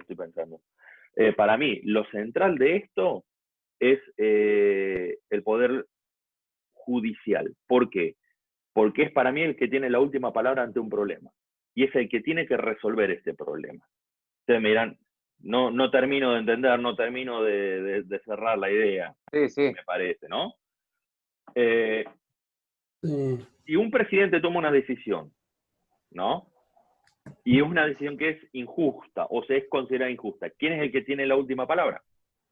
estoy pensando. Para mí, lo central de esto es el poder judicial. ¿Por qué? Porque es para mí el que tiene la última palabra ante un problema. Y es el que tiene que resolver este problema. Ustedes me dirán, no termino de entender, no termino de cerrar la idea, Sí. me parece, ¿no? Sí. Si un presidente toma una decisión, ¿no? Y es una decisión que es injusta o se es considerada injusta, ¿quién es el que tiene la última palabra?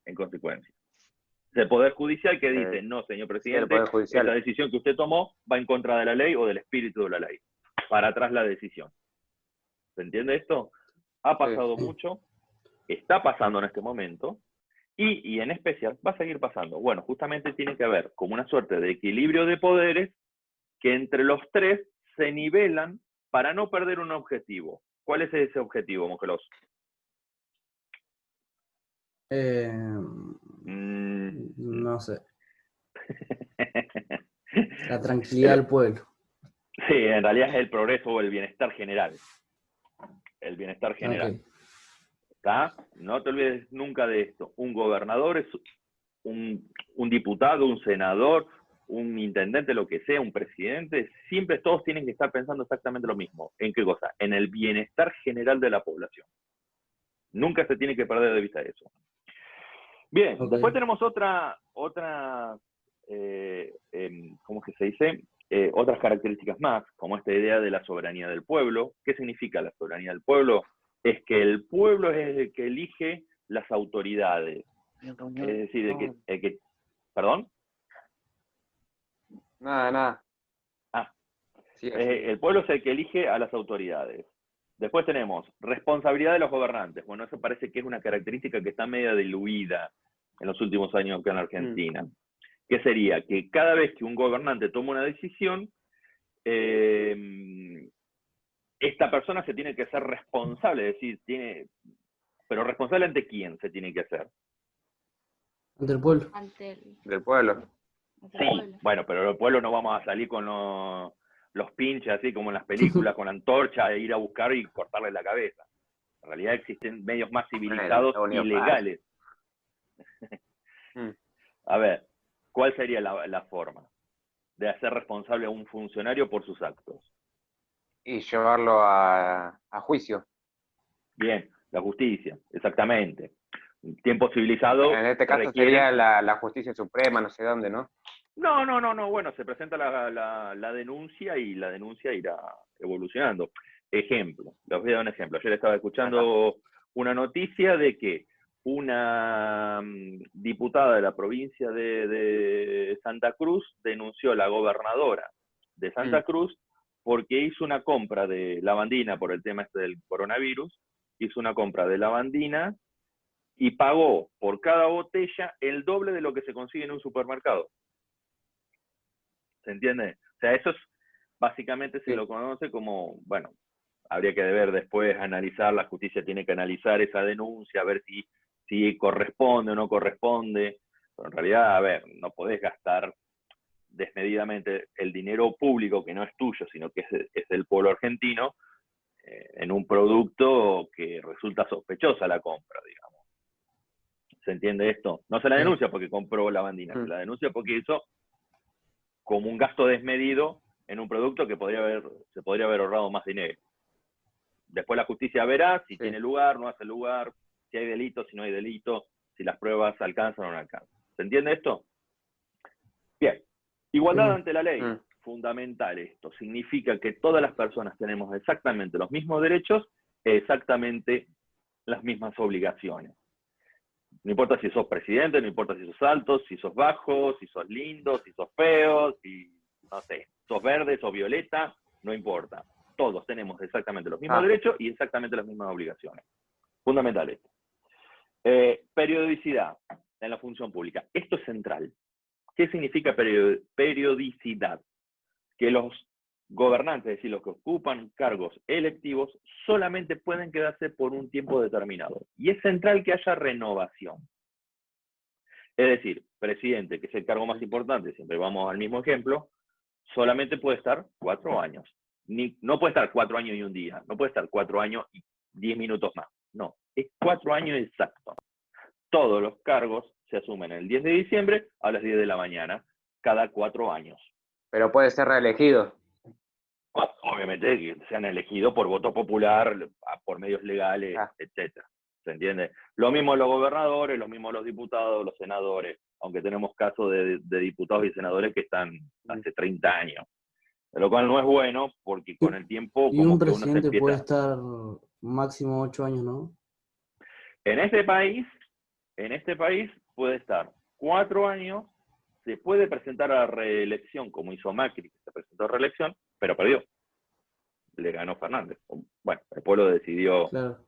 En consecuencia. Es el Poder Judicial que dice, no, señor presidente, esa decisión que usted tomó va en contra de la ley o del espíritu de la ley. Para atrás la decisión. ¿Se entiende esto? Ha pasado mucho, está pasando en este momento, y en especial va a seguir pasando. Bueno, justamente tiene que haber como una suerte de equilibrio de poderes que entre los tres se nivelan para no perder un objetivo. ¿Cuál es ese objetivo, Mongelos? No sé. La tranquilidad del pueblo. Sí, en realidad es el progreso o el bienestar general. El bienestar general. Okay. ¿Está? No te olvides nunca de esto. Un gobernador es un diputado, un senador, un intendente, lo que sea, un presidente. Siempre todos tienen que estar pensando exactamente lo mismo. ¿En qué cosa? En el bienestar general de la población. Nunca se tiene que perder de vista eso. Bien, después tenemos otra ¿cómo es que se dice? Otras características más, como esta idea de la soberanía del pueblo. ¿Qué significa la soberanía del pueblo? Es que el pueblo es el que elige las autoridades. Es decir, ¿Perdón? Nada. Sí, el pueblo es el que elige a las autoridades. Después tenemos responsabilidad de los gobernantes. Bueno, eso parece que es una característica que está media diluida en los últimos años acá en Argentina. ¿Qué sería? Que cada vez que un gobernante toma una decisión, esta persona se tiene que ser responsable, es decir, pero responsable ante quién se tiene que hacer. Ante el pueblo. Del pueblo. Sí, bueno, pero el pueblo no vamos a salir con los pinches así como en las películas, con la antorcha, e ir a buscar y cortarle la cabeza. En realidad existen medios más civilizados y legales. A ver, ¿cuál sería la forma de hacer responsable a un funcionario por sus actos? Y llevarlo a juicio. Bien, la justicia, exactamente. Tiempo civilizado. En este caso sería la justicia suprema, no sé dónde, ¿no? No. Bueno, se presenta la denuncia y la denuncia irá evolucionando. Ejemplo, les voy a dar un ejemplo. Ayer estaba escuchando una noticia de que una diputada de la provincia de Santa Cruz denunció a la gobernadora de Santa Cruz porque hizo una compra de lavandina por el tema este del coronavirus, hizo una compra de lavandina y pagó por cada botella el doble de lo que se consigue en un supermercado. ¿Se entiende? O sea, eso es, básicamente se lo conoce como, bueno, habría que ver después, analizar, la justicia tiene que analizar esa denuncia, a ver si corresponde o no corresponde. Pero en realidad, a ver, no podés gastar desmedidamente el dinero público que no es tuyo, sino que es del pueblo argentino, en un producto que resulta sospechosa la compra, digamos. ¿Se entiende esto? No se la denuncia porque compró lavandina, se la denuncia porque hizo como un gasto desmedido en un producto que se podría haber ahorrado más dinero. Después la justicia verá si tiene lugar, no hace lugar, si hay delito, si no hay delito, si las pruebas alcanzan o no alcanzan. ¿Se entiende esto? Bien. Igualdad ante la ley. Fundamental esto. Significa que todas las personas tenemos exactamente los mismos derechos, exactamente las mismas obligaciones. No importa si sos presidente, no importa si sos alto, si sos bajo, si sos lindo, si sos feo, si, no sé, sos verde, sos violeta, no importa. Todos tenemos exactamente los mismos derechos y exactamente las mismas obligaciones. Fundamental esto. Periodicidad en la función pública. Esto es central. ¿Qué significa periodicidad? Que los gobernantes, es decir, los que ocupan cargos electivos, solamente pueden quedarse por un tiempo determinado. Y es central que haya renovación. Es decir, presidente, que es el cargo más importante, siempre vamos al mismo ejemplo, solamente puede estar 4 años. No puede estar 4 años y un día, no puede estar 4 años y 10 minutos más. No, es 4 años exactos. Todos los cargos se asumen el 10 de diciembre a las 10 de la mañana, cada 4 años. Pero puede ser reelegido. Obviamente que sean elegidos por voto popular, por medios legales, etcétera. ¿Se entiende? Lo mismo los gobernadores, lo mismo los diputados, los senadores, aunque tenemos casos de diputados y senadores que están hace 30 años. Lo cual no es bueno, porque con el tiempo Y como un que uno se presidente empieza... puede estar máximo 8 años, ¿no? En este país puede estar 4 años, se puede presentar a la reelección, como hizo Macri, que se presentó a reelección, pero perdió. Le ganó Fernández. Bueno, el pueblo decidió Claro.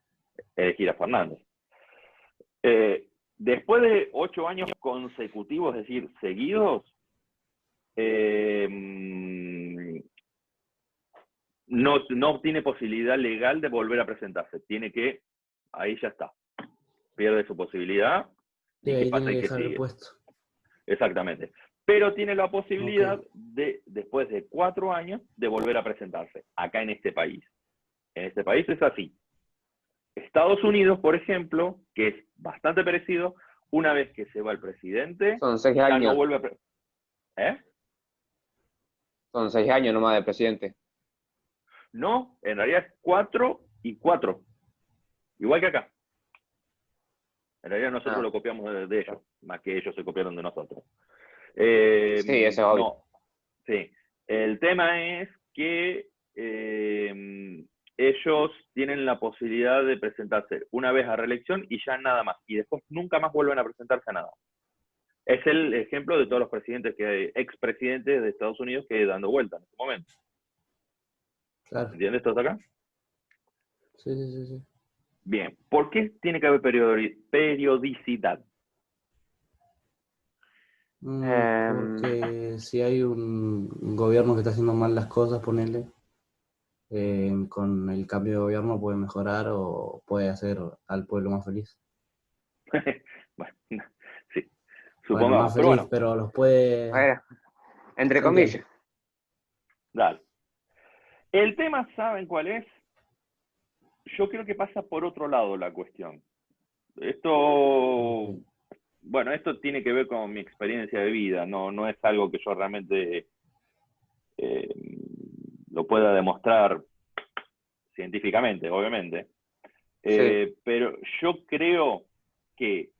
elegir a Fernández. Después de 8 años consecutivos, es decir, seguidos, no tiene posibilidad legal de volver a presentarse. Tiene que, ahí ya está. Pierde su posibilidad. Sí, ¿Y qué ahí pasa? tiene Hay que que dejar el seguir. puesto. Exactamente. Pero tiene la posibilidad Ok. de, después de 4 años, de volver a presentarse, acá en este país. En este país es así. Estados Unidos, por ejemplo, que es bastante parecido, una vez que se va el presidente, Son 6 ya no años. vuelve a... ¿Eh? Son 6 años nomás de presidente. No, en realidad es 4 y 4. Igual que acá. En realidad nosotros lo copiamos de ellos, más que ellos se copiaron de nosotros. Sí, eso es obvio. No, sí. El tema es que ellos tienen la posibilidad de presentarse una vez a reelección y ya nada más. Y después nunca más vuelven a presentarse a nada. Es el ejemplo de todos los presidentes que hay, expresidentes de Estados Unidos que dando vuelta en este momento. Claro. ¿Entiendes todo acá? Sí. Bien. ¿Por qué tiene que haber periodicidad? Porque si hay un gobierno que está haciendo mal las cosas, ponele, con el cambio de gobierno puede mejorar o puede hacer al pueblo más feliz. Bueno, sí. Bueno, Supongamos, más pero feliz, bueno, pero los puede... A ver, entre ¿Se comillas. entiende? dale. El tema, ¿saben cuál es? Yo creo que pasa por otro lado la cuestión. Esto, bueno, esto tiene que ver con mi experiencia de vida, no es algo que yo realmente lo pueda demostrar científicamente, obviamente. Sí. Pero yo creo que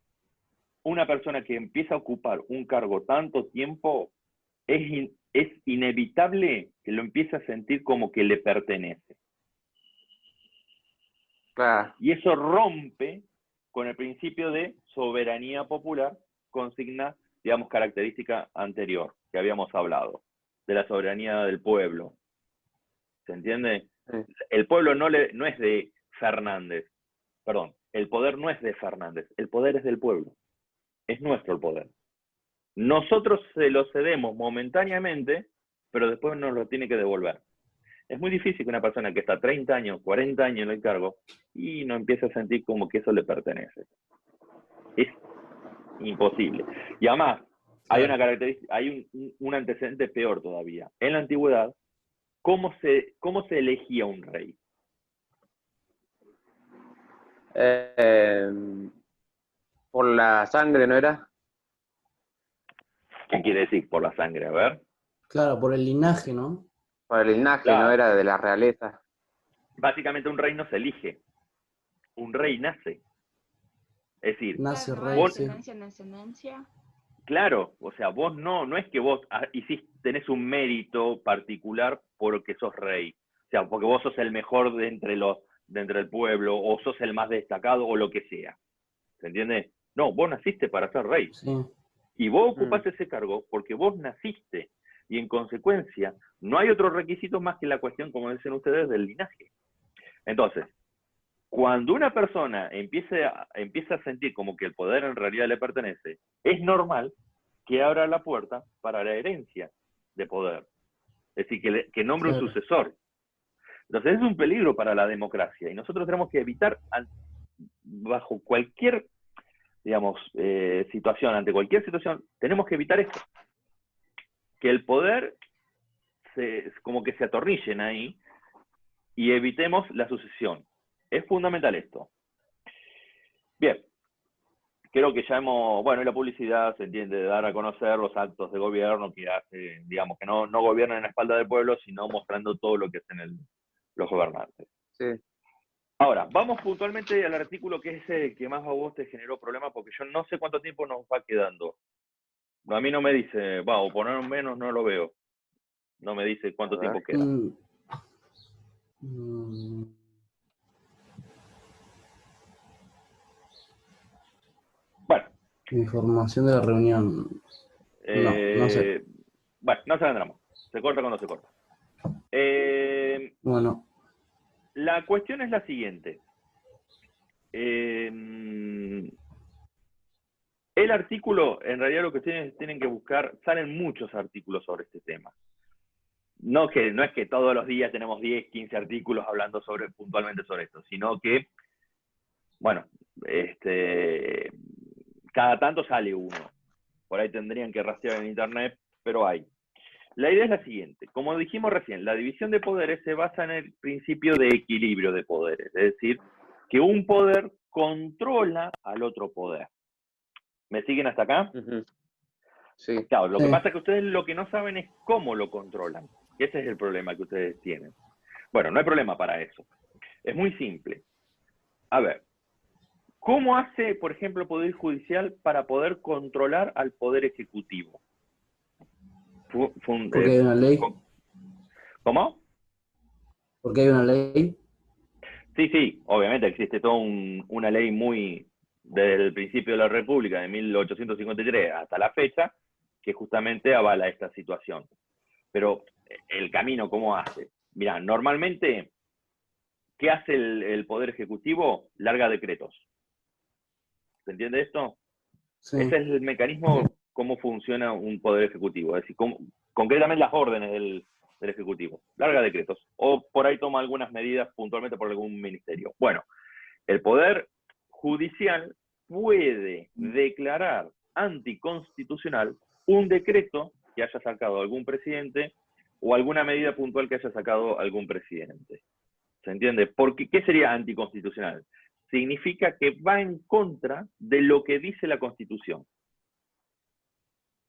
una persona que empieza a ocupar un cargo tanto tiempo, es inevitable que lo empiece a sentir como que le pertenece. Claro. Y eso rompe con el principio de soberanía popular, consigna, digamos, característica anterior que habíamos hablado, de la soberanía del pueblo. ¿Se entiende? Sí. El pueblo no es de Fernández. Perdón, el poder no es de Fernández, el poder es del pueblo. Es nuestro el poder. Nosotros se lo cedemos momentáneamente, pero después nos lo tiene que devolver. Es muy difícil que una persona que está 30 años, 40 años en el cargo y no empiece a sentir como que eso le pertenece. Es imposible. Y además, hay una característica, hay un antecedente peor todavía. En la antigüedad, ¿cómo se elegía un rey? Por la sangre, ¿no era? ¿Qué quiere decir por la sangre? A ver. Claro, por el linaje, ¿no? Por el linaje, ¿no Claro. era? De la realeza. Básicamente un rey no se elige. Un rey nace. Es decir, Nace Claro, rey, sí. descendencia en descendencia. claro, o sea, vos no es que vos tenés un mérito particular porque sos rey. O sea, porque vos sos el mejor de entre el pueblo, o sos el más destacado, o lo que sea. ¿Se entiende? No, vos naciste para ser rey. Sí. Y vos ocupás ese cargo porque vos naciste. Y en consecuencia, no hay otros requisitos más que la cuestión, como dicen ustedes, del linaje. Entonces, cuando una persona empieza a sentir como que el poder en realidad le pertenece, es normal que abra la puerta para la herencia de poder. Es decir, que nombre un Claro. sucesor. Entonces es un peligro para la democracia y nosotros tenemos que evitar, bajo cualquier, digamos, situación, ante cualquier situación, tenemos que evitar esto. Que el poder como que se atornillen ahí y evitemos la sucesión. Es fundamental esto. creo que ya bueno, y la publicidad se entiende, de dar a conocer los actos de gobierno que hace, digamos, que no gobiernan en la espalda del pueblo, sino mostrando todo lo que hacen los gobernantes. Sí. Ahora, vamos puntualmente al artículo que es el que más a vos te generó problema, porque yo no sé cuánto tiempo nos va quedando. A mí no me dice, o poner un menos, no lo veo. No me dice cuánto tiempo queda. Bueno. Información de la reunión. No sé. Bueno, no se vendramos. Se corta cuando se corta. Bueno. La cuestión es la siguiente. El artículo, en realidad lo que ustedes tienen que buscar, salen muchos artículos sobre este tema. No es que todos los días tenemos 10, 15 artículos hablando puntualmente sobre esto, sino que, bueno, cada tanto sale uno. Por ahí tendrían que rastrear en internet, pero hay. La idea es la siguiente. Como dijimos recién, la división de poderes se basa en el principio de equilibrio de poderes. Es decir, que un poder controla al otro poder. ¿Me siguen hasta acá? Uh-huh. Sí. Claro, lo que pasa es que ustedes lo que no saben es cómo lo controlan. Y ese es el problema que ustedes tienen. Bueno, no hay problema para eso. Es muy simple. A ver, ¿cómo hace, por ejemplo, el Poder Judicial para poder controlar al Poder Ejecutivo? Porque hay una ley. ¿Cómo? Porque hay una ley. Sí, obviamente existe toda una ley muy, desde el principio de la República, de 1853 hasta la fecha, que justamente avala esta situación. Pero el camino, ¿cómo hace? Mirá, normalmente, ¿qué hace el Poder Ejecutivo? Larga decretos. ¿Se entiende esto? Sí. Ese es el mecanismo, cómo funciona un Poder Ejecutivo. Es decir, concretamente las órdenes del Ejecutivo. Larga decretos. O por ahí toma algunas medidas puntualmente por algún ministerio. Bueno, el Poder Judicial puede declarar anticonstitucional un decreto que haya sacado algún presidente o alguna medida puntual que haya sacado algún presidente. ¿Se entiende? Porque, ¿qué sería anticonstitucional? Significa que va en contra de lo que dice la Constitución.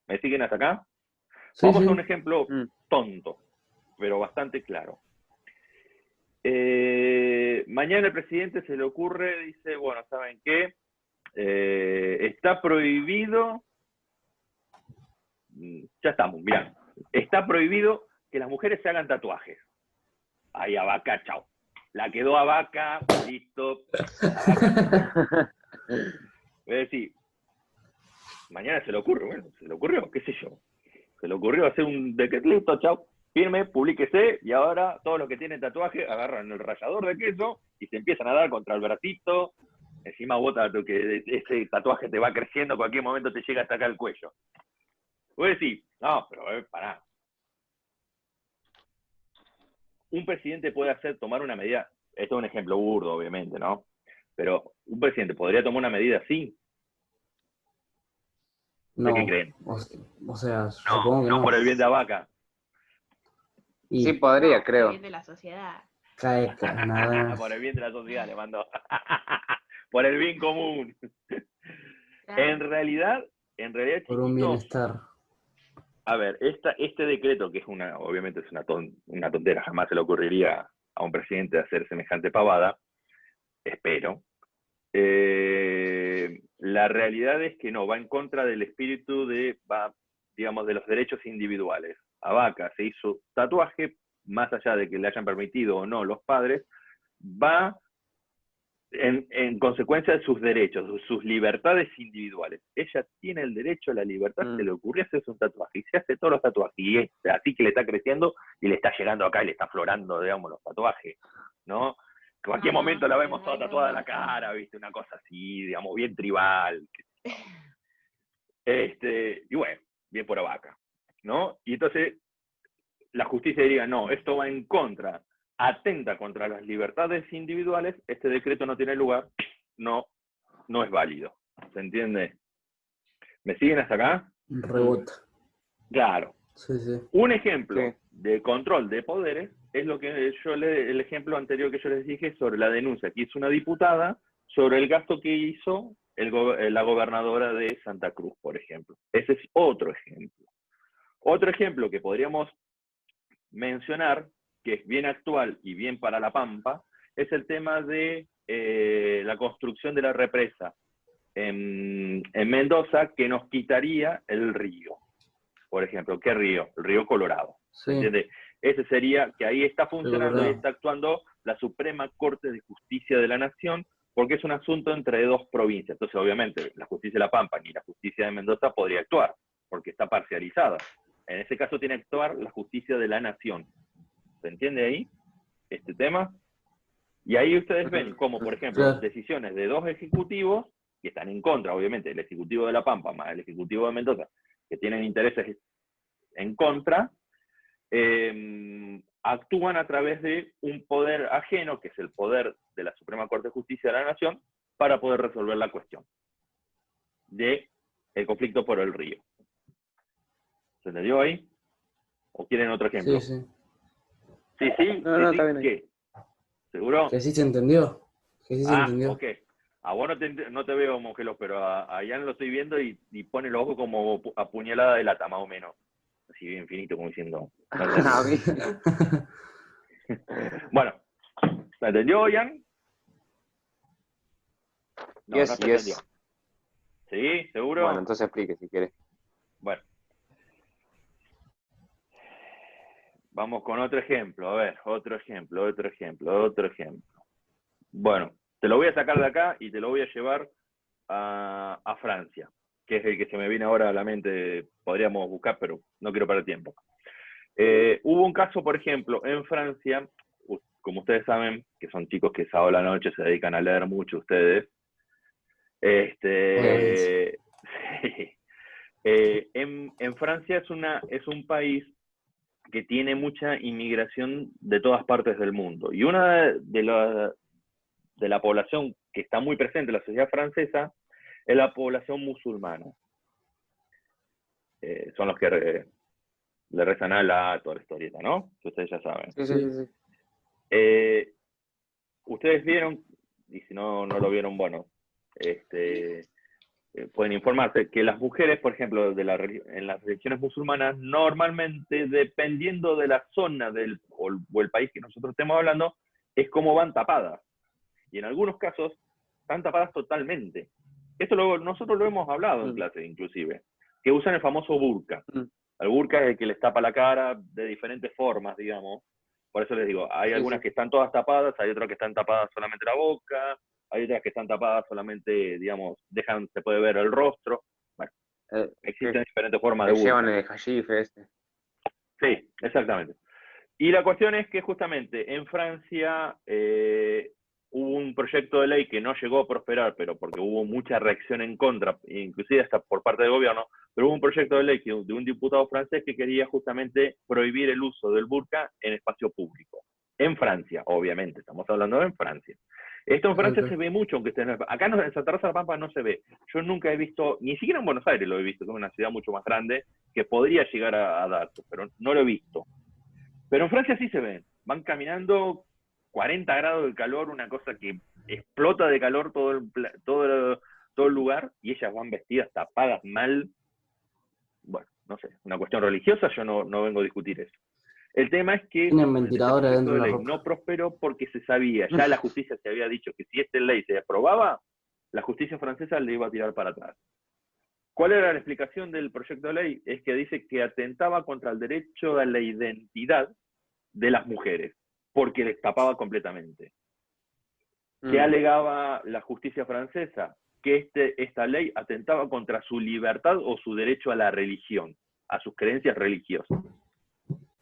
¿Me siguen hasta acá? Sí, Vamos sí. a un ejemplo tonto, pero bastante claro. Mañana el presidente se le ocurre, dice, bueno, ¿saben qué? Está prohibido, ya estamos, mirá, está prohibido que las mujeres se hagan tatuajes. Ahí, Abaca, chao. La quedó Abaca, listo. Abaca. Es decir, mañana se le ocurre, bueno, se le ocurrió, qué sé yo. Se le ocurrió hacer un decreto, listo, chao, firme, publíquese, y ahora todos los que tienen tatuaje agarran el rallador de queso y se empiezan a dar contra el bracito. Encima vos, que ese tatuaje te va creciendo, cualquier momento te llega hasta acá el cuello. Vos decís, no, pero pará. Un presidente puede tomar una medida, esto es un ejemplo burdo, obviamente, ¿no? Pero un presidente podría tomar una medida así. No, ¿De qué creen? o sea, supongo que no. Por el bien de Abaca. Sí podría, creo. Por el bien de la sociedad. Cae nada. Por el bien de la sociedad, le mandó. Por el bien común. Claro. En realidad, Por un bienestar. A ver, este decreto, que es obviamente es una tontera, jamás se le ocurriría a un presidente hacer semejante pavada, espero. La realidad es que no, va en contra del espíritu digamos, de los derechos individuales. Abaca se hizo tatuaje, más allá de que le hayan permitido o no los padres, va en consecuencia de sus derechos, sus libertades individuales. Ella tiene el derecho a la libertad, se le ocurrió hacerse un tatuaje, y se hace todos los tatuajes, y es así que le está creciendo, y le está llegando acá, y le está aflorando, digamos, los tatuajes, ¿no? En cualquier momento la vemos toda tatuada en la cara, ¿viste? Una cosa así, digamos, bien tribal. Y bueno, bien por Abaca, ¿no? Y entonces la justicia diría, no, esto va en contra, atenta contra las libertades individuales, este decreto no tiene lugar, no es válido. ¿Se entiende? ¿Me siguen hasta acá? Rebota. Claro. Sí, sí. Un ejemplo de control de poderes es lo que el ejemplo anterior que yo les dije sobre la denuncia que hizo una diputada sobre el gasto que hizo la gobernadora de Santa Cruz, por ejemplo. Ese es otro ejemplo. Otro ejemplo que podríamos mencionar, que es bien actual y bien para La Pampa, es el tema de la construcción de la represa en Mendoza, que nos quitaría el río. Por ejemplo, ¿qué río? El río Colorado. ¿Se Sí, entiende? Ese sería que ahí está funcionando y Colorado. está actuando la Suprema Corte de Justicia de la Nación, porque es un asunto entre dos provincias. Entonces, obviamente, la justicia de La Pampa ni la justicia de Mendoza podría actuar, porque está parcializada. En ese caso tiene que actuar la justicia de la Nación. ¿Se entiende ahí este tema? Y ahí ustedes ven cómo, por ejemplo, Claro. decisiones de dos ejecutivos, que están en contra, obviamente, el ejecutivo de La Pampa más el ejecutivo de Mendoza, que tienen intereses en contra, actúan a través de un poder ajeno, que es el poder de la Suprema Corte de Justicia de la Nación, para poder resolver la cuestión del conflicto por el río. ¿Se entendió ahí? ¿O quieren otro ejemplo? Sí, sí. Sí, sí, No, sí, no, sí. está bien ahí. ¿Qué? ¿Seguro? Que sí se entendió. Que sí se Ah, entendió. ok. A vos no te veo, Mongelos, pero a Ian lo estoy viendo y pone los ojos como apuñalada de lata, más o menos. Así bien finito, como diciendo. ¿No entendí? A mí. Bueno, ¿se entendió, Ian? No, Yes, no se yes. entendió. ¿Sí? ¿Seguro? Bueno, entonces explique si quiere. Bueno. Vamos con otro ejemplo. A ver, otro ejemplo. Bueno, te lo voy a sacar de acá y te lo voy a llevar a Francia, que es el que se me viene ahora a la mente. Podríamos buscar, pero no quiero perder tiempo. Hubo un caso, por ejemplo, en Francia, como ustedes saben, que son chicos que sábado a la noche se dedican a leer mucho ustedes. Obviamente. Sí. En Francia es un país que tiene mucha inmigración de todas partes del mundo. Y una de la población que está muy presente en la sociedad francesa es la población musulmana. Son los que le rezan a Allah, toda la historieta, ¿no? Que ustedes ya saben. Sí, sí, sí. sí. Ustedes vieron, y si no lo vieron, bueno, pueden informarse que las mujeres, por ejemplo, en las religiones musulmanas, normalmente, dependiendo de la zona o el país que nosotros estemos hablando, es como van tapadas. Y en algunos casos, están tapadas totalmente. Esto nosotros lo hemos hablado en clase, inclusive, que usan el famoso burka. El burka es el que les tapa la cara de diferentes formas, digamos. Por eso les digo, hay algunas que están todas tapadas, hay otras que están tapadas solamente la boca, hay otras que están tapadas solamente, digamos, se puede ver el rostro. Bueno, existen diferentes formas de burka. Llevan el hashish este. Sí, exactamente. Y la cuestión es que justamente en Francia hubo un proyecto de ley que no llegó a prosperar, pero porque hubo mucha reacción en contra, inclusive hasta por parte del gobierno, pero hubo un proyecto de ley de un diputado francés que quería justamente prohibir el uso del burka en espacio público. En Francia, obviamente, estamos hablando de en Francia. Esto en Francia se ve mucho, aunque acá en Santa Rosa de la Pampa no se ve. Yo nunca he visto, ni siquiera en Buenos Aires lo he visto, que es una ciudad mucho más grande, que podría llegar a darse, pero no lo he visto. Pero en Francia sí se ven. Van caminando 40 grados de calor, una cosa que explota de calor todo el lugar, y ellas van vestidas tapadas mal. Bueno, no sé, una cuestión religiosa, yo no vengo a discutir eso. El tema es que Tienen este ventiladores proyecto dentro de de la ley ropa. no prosperó porque se sabía, ya la justicia se había dicho que si esta ley se aprobaba, la justicia francesa le iba a tirar para atrás. ¿Cuál era la explicación del proyecto de ley? Es que dice que atentaba contra el derecho a la identidad de las mujeres, porque les tapaba completamente. ¿Qué alegaba la justicia francesa? Que esta ley atentaba contra su libertad o su derecho a la religión, a sus creencias religiosas.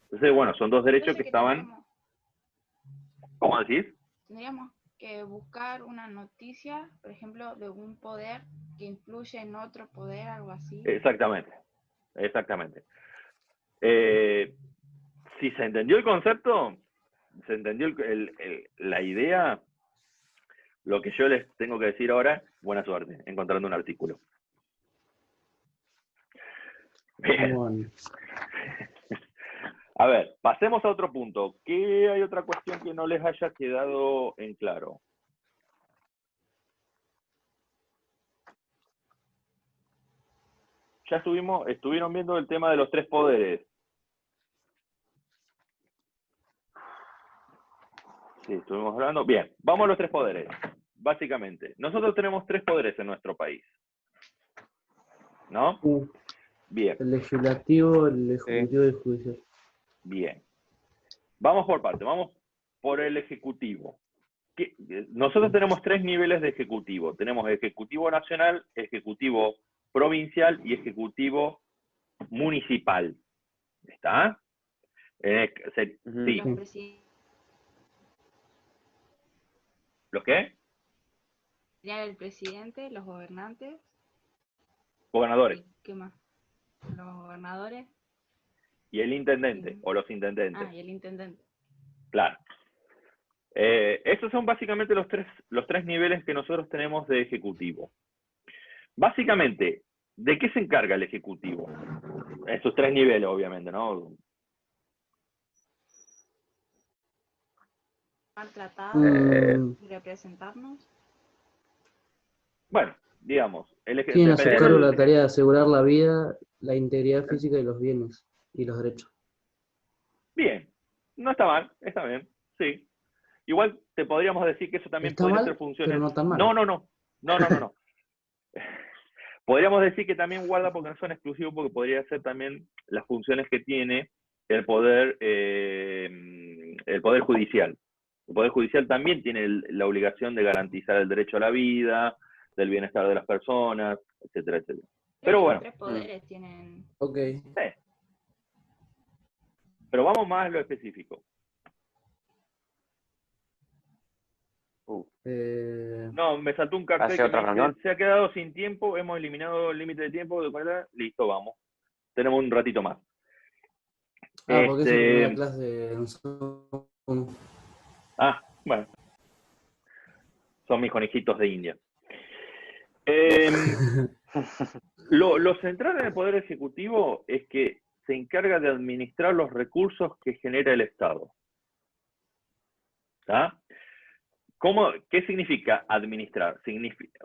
Entonces, bueno, son dos derechos que estaban... ¿Cómo decís? Tendríamos que buscar una noticia, por ejemplo, de un poder que influye en otro poder, algo así. Exactamente. Si se entendió el concepto, se entendió la idea, lo que yo les tengo que decir ahora, buena suerte, encontrando un artículo. Bien. Bueno. A ver, pasemos a otro punto. ¿Qué hay otra cuestión que no les haya quedado en claro? ya estuvieron viendo el tema de los tres poderes. Sí, estuvimos hablando. Bien, vamos a los tres poderes. Básicamente, nosotros tenemos tres poderes en nuestro país. ¿No? Bien. El legislativo, el ejecutivo y el judicial. Bien. Vamos por parte, vamos por el ejecutivo. Nosotros tenemos tres niveles de ejecutivo. Tenemos ejecutivo nacional, ejecutivo provincial y ejecutivo municipal. ¿Está? Sí. Los presidentes. ¿Los qué? Serían el presidente, los gobernantes. Gobernadores. ¿Y qué más? Los gobernadores. Y el intendente, o los intendentes. Y el intendente. Claro. Estos son básicamente los tres niveles que nosotros tenemos de ejecutivo. Básicamente, ¿de qué se encarga el ejecutivo? Esos tres niveles, obviamente, ¿no? Tratados, representarnos. Bueno, digamos, Tiene a su cargo la tarea de asegurar la vida, la integridad física y los bienes y los derechos. Bien, no está mal, está bien, sí. Igual te podríamos decir que eso también podría ser funciones. Pero no está mal. No. Podríamos decir que también guarda porque no son exclusivos, porque podría ser también las funciones que tiene el poder judicial. El poder judicial también tiene la obligación de garantizar el derecho a la vida, del bienestar de las personas, etcétera, etcétera. Pero bueno. Los tres poderes tienen. Ok. Pero vamos más a lo específico. No, me saltó un cartel que se ha quedado sin tiempo, hemos eliminado el límite de tiempo, listo, vamos. Tenemos un ratito más. Porque es la primera clase bueno. Son mis conejitos de India. Lo central en el Poder Ejecutivo es que se encarga de administrar los recursos que genera el Estado. ¿Está? ¿Qué significa administrar?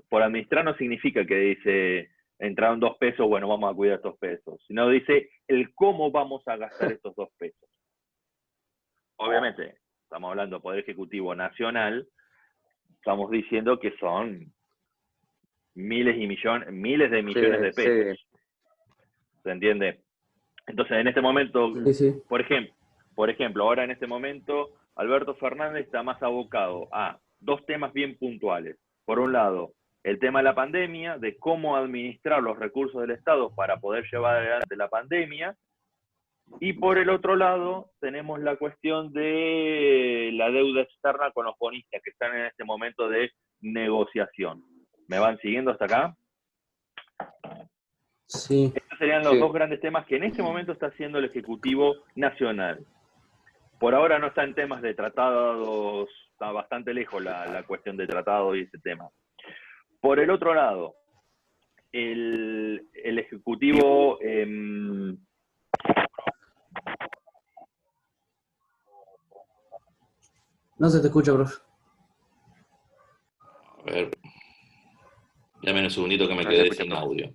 Por administrar no significa que dice, entraron 2 pesos, bueno, vamos a cuidar estos pesos. Sino dice el cómo vamos a gastar estos 2 pesos. Obviamente, estamos hablando de Poder Ejecutivo Nacional, estamos diciendo que son miles de millones de pesos. Sí. ¿Se entiende? Entonces, en este momento, sí. Por ejemplo, ahora en este momento, Alberto Fernández está más abocado a 2 temas bien puntuales. Por un lado, el tema de la pandemia, de cómo administrar los recursos del Estado para poder llevar adelante la pandemia. Y por el otro lado, tenemos la cuestión de la deuda externa con los bonistas, que están en este momento de negociación. ¿Me van siguiendo hasta acá? Sí. Estos serían los 2 grandes temas que en este momento está haciendo el Ejecutivo Nacional. Por ahora no está en temas de tratados, está bastante lejos la cuestión de tratados y ese tema. Por el otro lado, el Ejecutivo... No se te escucha, profe. A ver. Dame un segundito que me quedé sin audio.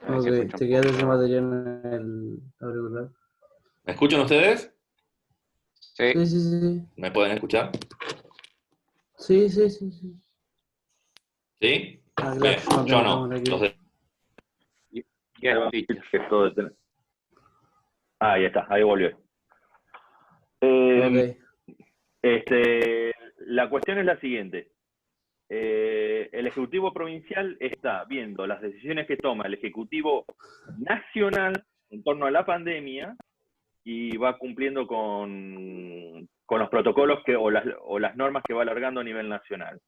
Ok, te quedaste sin batería en el auricular. ¿Me escuchan ustedes? Sí. ¿Me pueden escuchar? Sí. ¿Sí? Bien, yo no. Entonces... Ahí está, ahí volvió. La cuestión es la siguiente. El Ejecutivo Provincial está viendo las decisiones que toma el Ejecutivo Nacional en torno a la pandemia y va cumpliendo con los protocolos o las normas que va alargando a nivel nacional.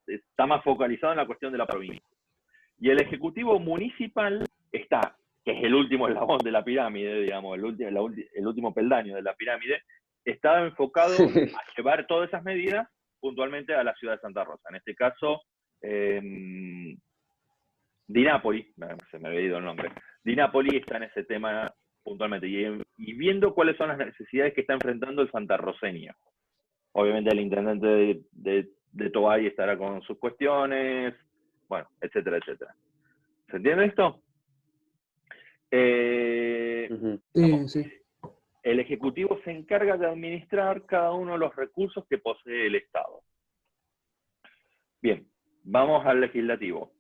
Está más focalizado en la cuestión de la provincia. Y el Ejecutivo Municipal está, que es el último eslabón de la pirámide, digamos, el último peldaño de la pirámide, está enfocado a llevar todas esas medidas puntualmente a la ciudad de Santa Rosa. En este caso, Dinápoli, se me había ido el nombre, Dinápoli está en ese tema puntualmente, y viendo cuáles son las necesidades que está enfrentando el santarroceño. Obviamente el intendente de Tobay estará con sus cuestiones, bueno, etcétera, etcétera. ¿Se entiende esto? Sí, sí. El Ejecutivo se encarga de administrar cada uno de los recursos que posee el Estado. Bien, vamos al Legislativo.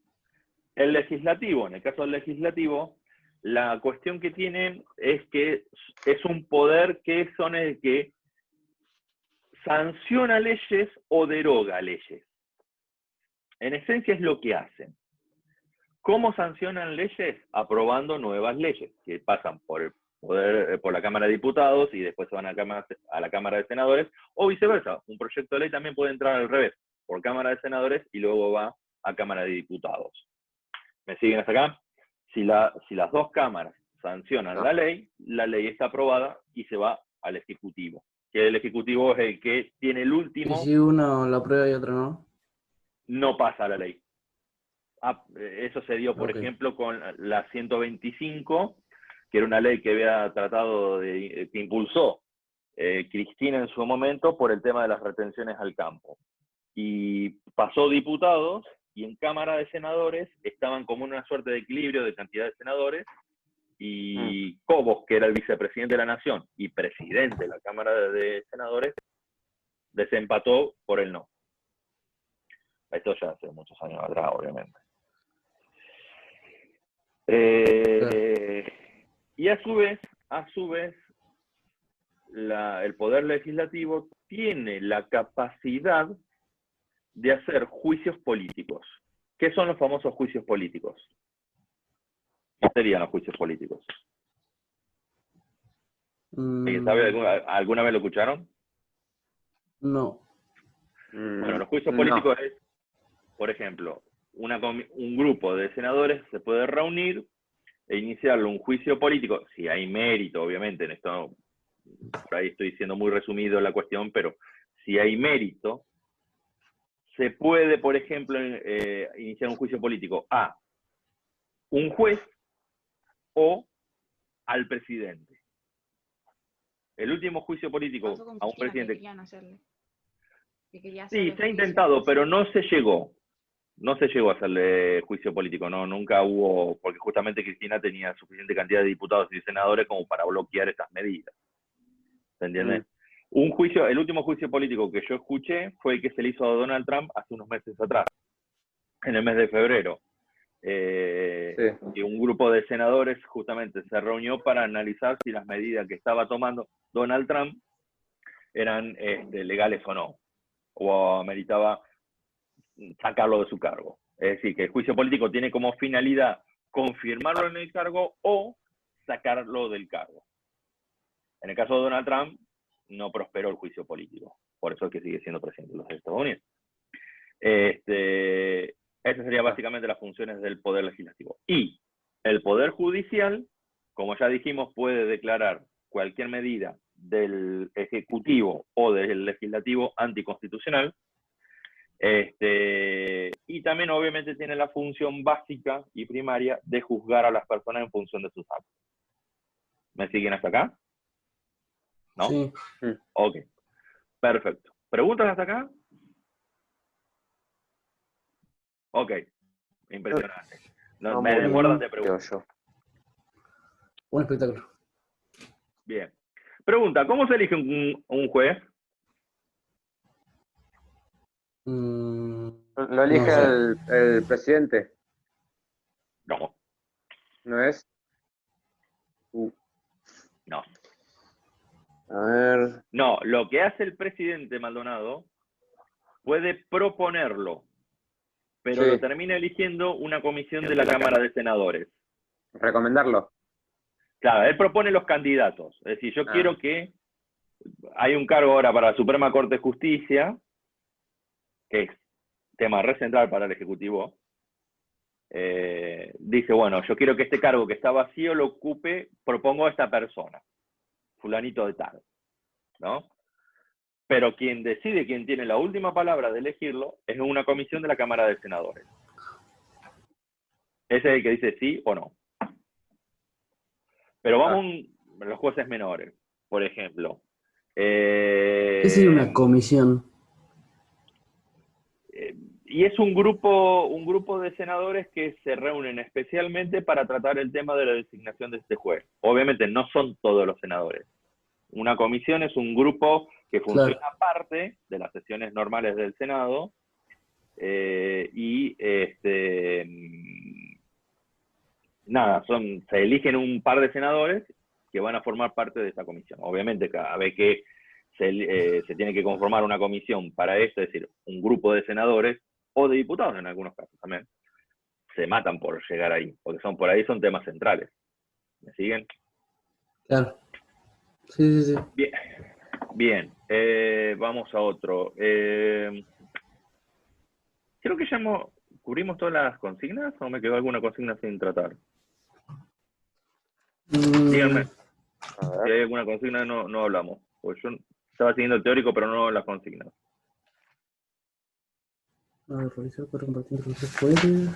El Legislativo, en el caso del Legislativo, la cuestión que tiene es que es un poder que son el que sanciona leyes o deroga leyes. En esencia es lo que hacen. ¿Cómo sancionan leyes? Aprobando nuevas leyes que pasan por el poder, por la Cámara de Diputados y después se van a la Cámara de Senadores, o viceversa. Un proyecto de ley también puede entrar al revés, por Cámara de Senadores y luego va a Cámara de Diputados. ¿Me siguen hasta acá? Si las dos cámaras sancionan la ley está aprobada y se va al Ejecutivo. Que el Ejecutivo es el que tiene el último. ¿Y si uno lo aprueba y otro no? No pasa la ley. Eso se dio, por ejemplo, con la 125, que era una ley que había tratado que impulsó Cristina en su momento por el tema de las retenciones al campo. Y pasó diputados, y en Cámara de Senadores estaban como una suerte de equilibrio de cantidad de senadores, y Cobos, que era el vicepresidente de la Nación y presidente de la Cámara de Senadores, desempató por el no. Esto ya hace muchos años atrás, obviamente. Y a su vez, el Poder Legislativo tiene la capacidad de hacer juicios políticos. ¿Qué son los famosos juicios políticos? ¿Qué serían los juicios políticos? ¿Alguien sabe? ¿Alguna vez lo escucharon? No. Bueno, los juicios políticos es, por ejemplo, un grupo de senadores se puede reunir e iniciarle un juicio político, si hay mérito, obviamente, en esto, por ahí estoy diciendo muy resumido la cuestión, pero si hay mérito, se puede, por ejemplo, iniciar un juicio político a un juez o al presidente. El último juicio político a un presidente. Sí, se ha intentado, pero no se llegó. No se llegó a hacerle juicio político, no, nunca hubo, porque justamente Cristina tenía suficiente cantidad de diputados y senadores como para bloquear estas medidas. ¿Se entiende? El último juicio político que yo escuché fue el que se le hizo a Donald Trump hace unos meses atrás, en el mes de febrero. Y un grupo de senadores justamente se reunió para analizar si las medidas que estaba tomando Donald Trump eran legales o no, o ameritaba sacarlo de su cargo. Es decir, que el juicio político tiene como finalidad confirmarlo en el cargo o sacarlo del cargo. En el caso de Donald Trump, no prosperó el juicio político. Por eso es que sigue siendo presidente de los Estados Unidos. Esas serían básicamente las funciones del Poder Legislativo. Y el Poder Judicial, como ya dijimos, puede declarar cualquier medida del Ejecutivo o del Legislativo anticonstitucional. Y también obviamente tiene la función básica y primaria de juzgar a las personas en función de sus actos. ¿Me siguen hasta acá? ¿No? Sí. Ok, perfecto. ¿Preguntas hasta acá? Ok, impresionante. No, me desbordan de preguntas. Un espectáculo. Bien. Pregunta, ¿cómo se elige un juez? ¿Lo elige No sé. el presidente? No. ¿No es? No. A ver. No, lo que hace el presidente Maldonado puede proponerlo, pero lo termina eligiendo una comisión de la Cámara de Senadores. ¿Recomendarlo? Claro, él propone los candidatos. Es decir, yo quiero que hay un cargo ahora para la Suprema Corte de Justicia, que es tema re central para el Ejecutivo. Dice, bueno, yo quiero que este cargo que está vacío lo ocupe, propongo a esta persona, fulanito de tal, ¿no? Pero quien decide, quien tiene la última palabra de elegirlo, es una comisión de la Cámara de Senadores. Ese es el que dice sí o no. Pero vamos a los jueces menores, por ejemplo. ¿Qué sería una comisión? y es un grupo de senadores que se reúnen especialmente para tratar el tema de la designación de este juez. Obviamente no son todos los senadores. Una comisión es un grupo que funciona aparte de las sesiones normales del Senado, nada, se eligen un par de senadores que van a formar parte de esta comisión. Obviamente cada vez que se tiene que conformar una comisión para esto, es decir, un grupo de senadores o de diputados en algunos casos también, se matan por llegar ahí, porque por ahí son temas centrales. ¿Me siguen? Claro. Sí, sí, sí. Bien. Vamos a otro. Creo que ya cubrimos todas las consignas, o me quedó alguna consigna sin tratar. Díganme, si hay alguna consigna no hablamos, pues yo estaba siguiendo el teórico, pero no las consignas. A ver, revisar para compartir con los poderes.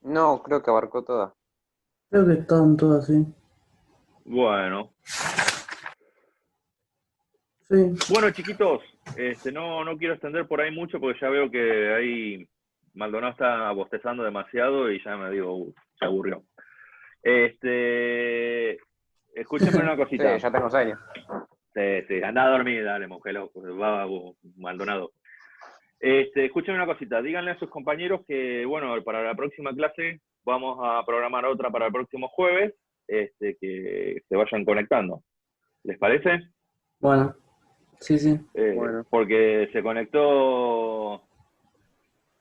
No, creo que abarcó todas. Creo que están todas así. Bueno. Sí. Bueno, chiquitos, no quiero extender por ahí mucho porque ya veo que ahí Maldonado está bostezando demasiado y ya me digo, se aburrió. Escúchenme una cosita. Sí, ya tengo sueño. Sí, anda a dormir, dale, mujer, va, Maldonado. Escúchenme una cosita, díganle a sus compañeros que, bueno, para la próxima clase vamos a programar otra para el próximo jueves, que se vayan conectando. ¿Les parece? Bueno, sí, sí. Bueno. Porque se conectó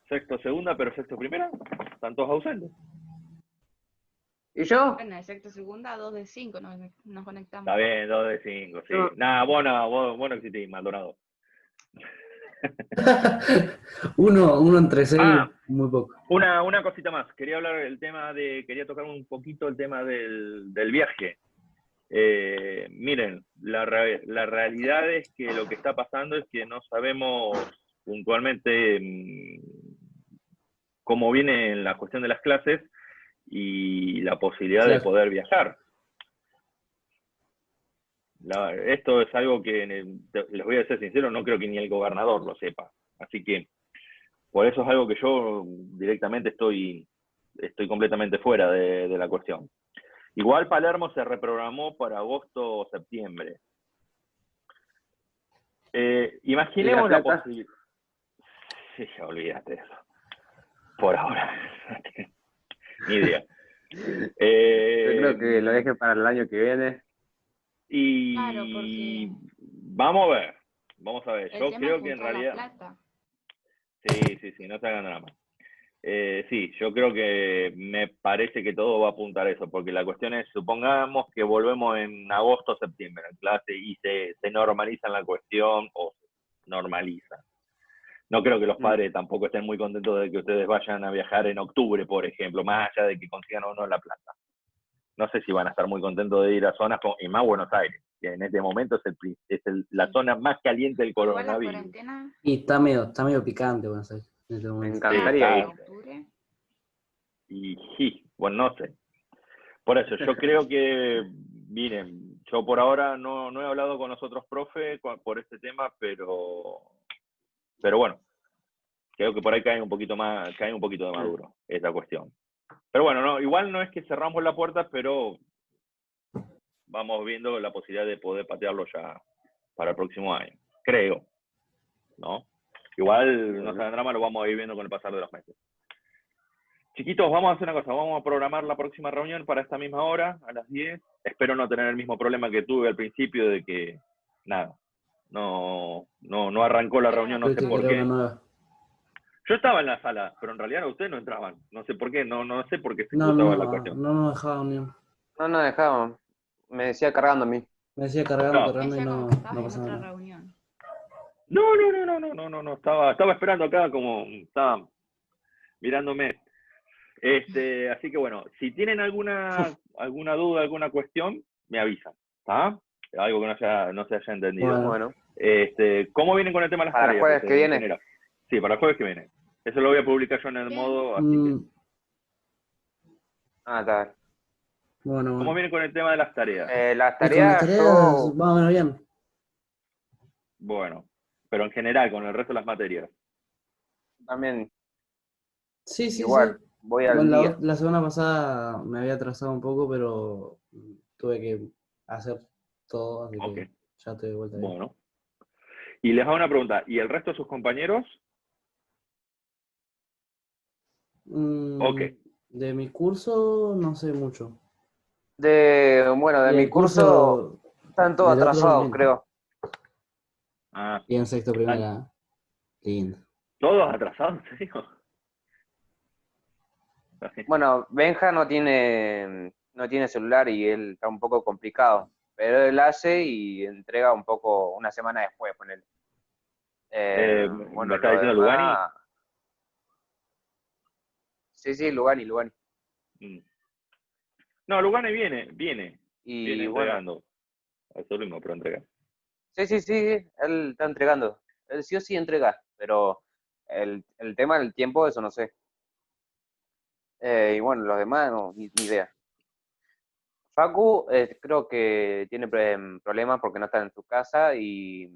sexto segunda, pero sexto primera, están todos ausentes. ¿Y yo? Bueno, de sexto segunda a 2 de 5 nos conectamos. Está bien, 2 de 5, sí. No. Nada, vos no existís, Maldonado. uno entre 6, muy poco. Una cosita más. Quería tocar un poquito el tema del viaje. Miren, la realidad es que lo que está pasando es que no sabemos puntualmente cómo viene la cuestión de las clases y la posibilidad de poder viajar. Esto es algo que, les voy a ser sincero, no creo que ni el gobernador lo sepa. Así que, por eso es algo que yo directamente estoy completamente fuera de la cuestión. Igual Palermo se reprogramó para agosto o septiembre. Imaginemos la posibilidad. Sí, ya olvídate de eso. Por ahora. Ni idea. Yo creo que lo deje para el año que viene. Y claro, porque vamos a ver. el Yo tema creo es que en juntar la realidad. plata. Sí, no se hagan nada más. Sí, yo creo que me parece que todo va a apuntar a eso, porque la cuestión es, supongamos que volvemos en agosto o septiembre en clase y se normaliza la cuestión o se normaliza. No creo que los padres tampoco estén muy contentos de que ustedes vayan a viajar en octubre, por ejemplo, más allá de que consigan o no la plata. No sé si van a estar muy contentos de ir a zonas y más Buenos Aires, que en este momento es la zona más caliente del coronavirus. Igual la cuarentena. Y está medio picante Buenos Aires en este Me momento. encantaría ir. Octubre. Y bueno, no sé. Por eso, yo creo que, miren, yo por ahora no he hablado con los otros profes por este tema, pero bueno, creo que por ahí cae un poquito de maduro esta cuestión. Pero bueno, igual no es que cerramos la puerta, pero vamos viendo la posibilidad de poder patearlo ya para el próximo año. Creo, ¿no? Igual no se drama, lo vamos a ir viendo con el pasar de los meses. Chiquitos, vamos a hacer una cosa, vamos a programar la próxima reunión para esta misma hora, a las 10. Espero no tener el mismo problema que tuve al principio de que, nada, no arrancó la reunión, no sé por qué. Yo estaba en la sala, pero en realidad ustedes no entraban. No sé por qué, no sé por qué se cruzaba la cuestión. No dejaban ni. No dejaban. Me decía cargando a mí. Me decía cargando Me y no pasaba otra nada. reunión. No, estaba esperando acá como estaba mirándome. Así que bueno, si tienen alguna duda, alguna cuestión, me avisan, ¿está? Algo que no se haya entendido. Bueno. ¿Cómo vienen con el tema de las para tareas? Para el jueves que viene. General? Sí, para el jueves que viene. Eso lo voy a publicar yo en el modo, así que... Está bien. ¿Cómo vienen con el tema de las tareas? Las tareas, más o menos bien. Bueno, pero en general, con el resto de las materias. También Sí, sí, igual, sí. voy al Bueno, día. la semana pasada me había atrasado un poco, pero tuve que hacer todo, así Ok, que ya estoy de vuelta bien. bueno. Y les hago una pregunta, ¿y el resto de sus compañeros? Ok, De mi curso no sé mucho. Bueno, de Y mi el curso curso están todos del otro atrasados, también. creo. ah, Y en sexto ¿están primera. Lindo. todos atrasados, en serio? Bueno, Benja no tiene celular y él está un poco complicado, pero él hace y entrega un poco una semana después, ponele. ¿Me Bueno, está lo diciendo Lugani? demás, sí, Lugani. Mm. No, Lugani viene Y bueno, entregando. Eso es lo mismo, pero entrega. sí, él está entregando. Él sí o sí entrega, pero el tema del tiempo, eso no sé. Y bueno, los demás, no, ni idea. Facu, creo que tiene problemas porque no está en su casa y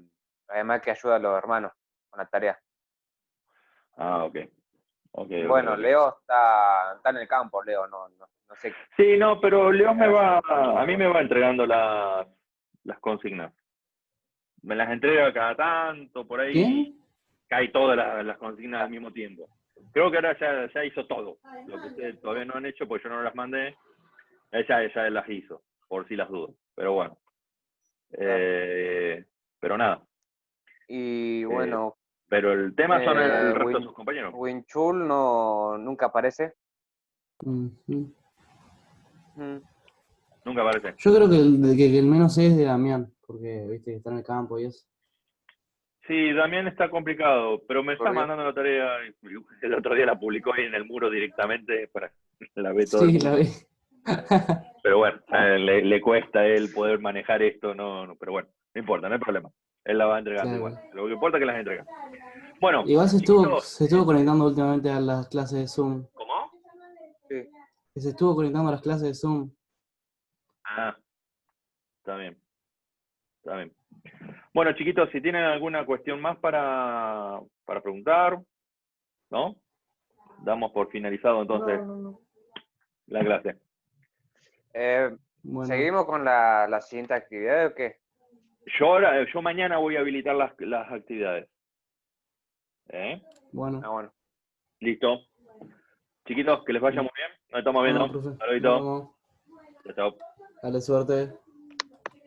además que ayuda a los hermanos con la tarea. Ah, ok. Bueno, Ok. Leo está en el campo, Leo, no sé Sí, no, pero Leo qué hace, a mí me va entregando las consignas. Me las entrega cada tanto, por ahí ¿Quién? cae todas las consignas al mismo tiempo. Creo que ahora ya hizo todo. Lo que ustedes todavía no han hecho, porque yo no las mandé, ella las hizo, por si las dudas. Pero bueno. Pero nada. Y Eh, bueno, pero el tema son el resto de sus compañeros. Winchul nunca aparece. Ujú. Mm. Nunca aparece. Yo creo que el menos es de Damián, porque viste que está en el campo y eso. Sí, Damián está complicado, pero me está ¿Por qué? mandando la tarea. El otro día la publicó ahí en el muro directamente para que la ve todo el Sí, la mundo. vi. Pero bueno, le cuesta a él poder manejar esto, no, pero bueno, no importa, no hay problema. Él la va entregando igual. Claro. Lo que importa es que las entrega. Bueno, Igual chiquitos, se estuvo conectando últimamente a las clases de Zoom. ¿cómo? Sí. Que se estuvo conectando a las clases de Zoom. Ah, está bien, está bien. Bueno, chiquitos, si tienen alguna cuestión más para preguntar, ¿no? Damos por finalizado entonces No. la clase. Bueno, ¿Seguimos con la siguiente actividad o qué? Yo mañana voy a habilitar las actividades. ¿Eh? bueno. Bueno. Listo. Chiquitos, que les vaya muy bien. Nos estamos Bueno, viendo. profe. Hasta Nos luego. vemos. Chao, chao. Dale suerte.